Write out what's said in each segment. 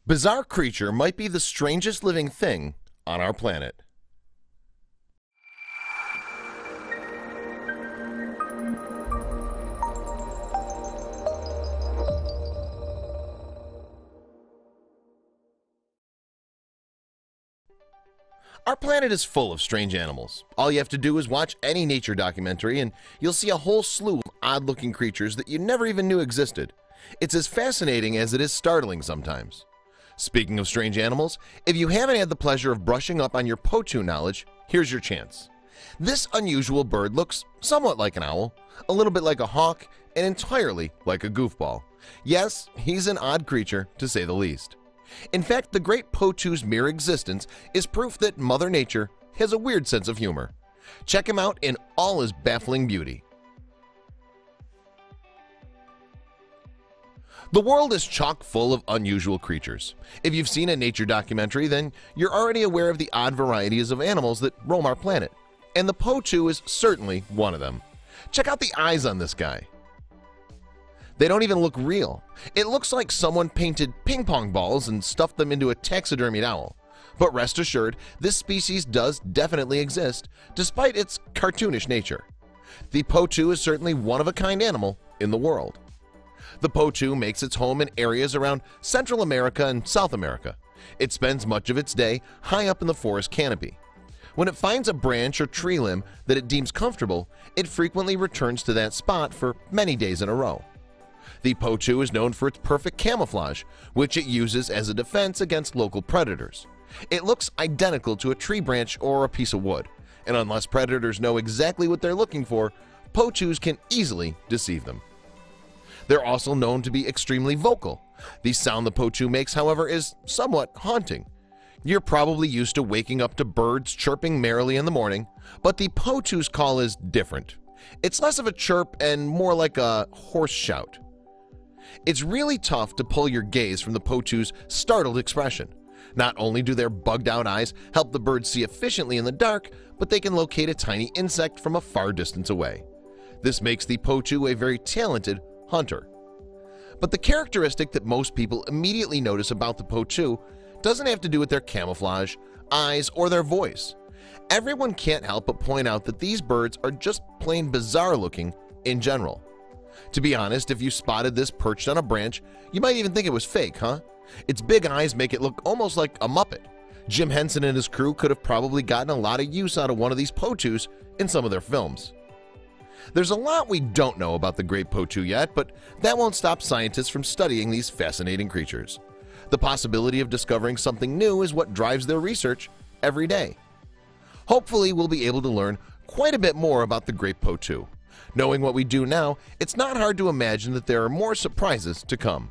Bizarre creature might be the strangest living thing on our planet. Our planet is full of strange animals. All you have to do is watch any nature documentary and you'll see a whole slew of odd-looking creatures that you never even knew existed. It's as fascinating as it is startling sometimes. Speaking of strange animals, if you haven't had the pleasure of brushing up on your poachu knowledge, here's your chance. This unusual bird looks somewhat like an owl, a little bit like a hawk, and entirely like a goofball. Yes, he's an odd creature, to say the least. In fact, the great poachu's mere existence is proof that Mother Nature has a weird sense of humor. Check him out in all his baffling beauty. The world is chock full of unusual creatures. If you've seen a nature documentary, then you're already aware of the odd varieties of animals that roam our planet. And the poachu is certainly one of them. Check out the eyes on this guy. They don't even look real. It looks like someone painted ping pong balls and stuffed them into a taxidermied owl. But rest assured, this species does definitely exist, despite its cartoonish nature. The poachu is certainly one-of-a-kind animal in the world. The poachu makes its home in areas around Central America and South America. It spends much of its day high up in the forest canopy. When it finds a branch or tree limb that it deems comfortable, it frequently returns to that spot for many days in a row. The poachu is known for its perfect camouflage, which it uses as a defense against local predators. It looks identical to a tree branch or a piece of wood, and unless predators know exactly what they're looking for, poachus can easily deceive them. They're also known to be extremely vocal. The sound the poachu makes, however, is somewhat haunting. You're probably used to waking up to birds chirping merrily in the morning, but the poachu's call is different. It's less of a chirp and more like a hoarse shout. It's really tough to pull your gaze from the poachu's startled expression. Not only do their bugged-out eyes help the bird see efficiently in the dark, but they can locate a tiny insect from a far distance away. This makes the poachu a very talented hunter. But the characteristic that most people immediately notice about the poachu doesn't have to do with their camouflage, eyes, or their voice. Everyone can't help but point out that these birds are just plain bizarre looking in general. To be honest, if you spotted this perched on a branch, you might even think it was fake, huh? Its big eyes make it look almost like a Muppet. Jim Henson and his crew could have probably gotten a lot of use out of one of these poachus in some of their films. There's a lot we don't know about the great poachu yet, but that won't stop scientists from studying these fascinating creatures. The possibility of discovering something new is what drives their research every day. Hopefully, we'll be able to learn quite a bit more about the great poachu. Knowing what we do now, it's not hard to imagine that there are more surprises to come.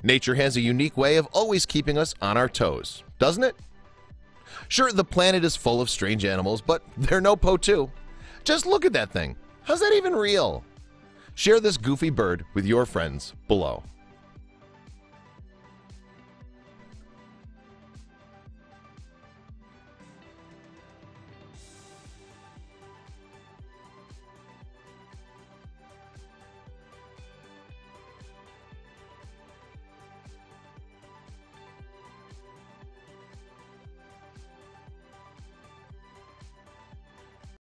Nature has a unique way of always keeping us on our toes, doesn't it? Sure, the planet is full of strange animals, but they're no poachu. Just look at that thing. How's that even real? Share this goofy bird with your friends below.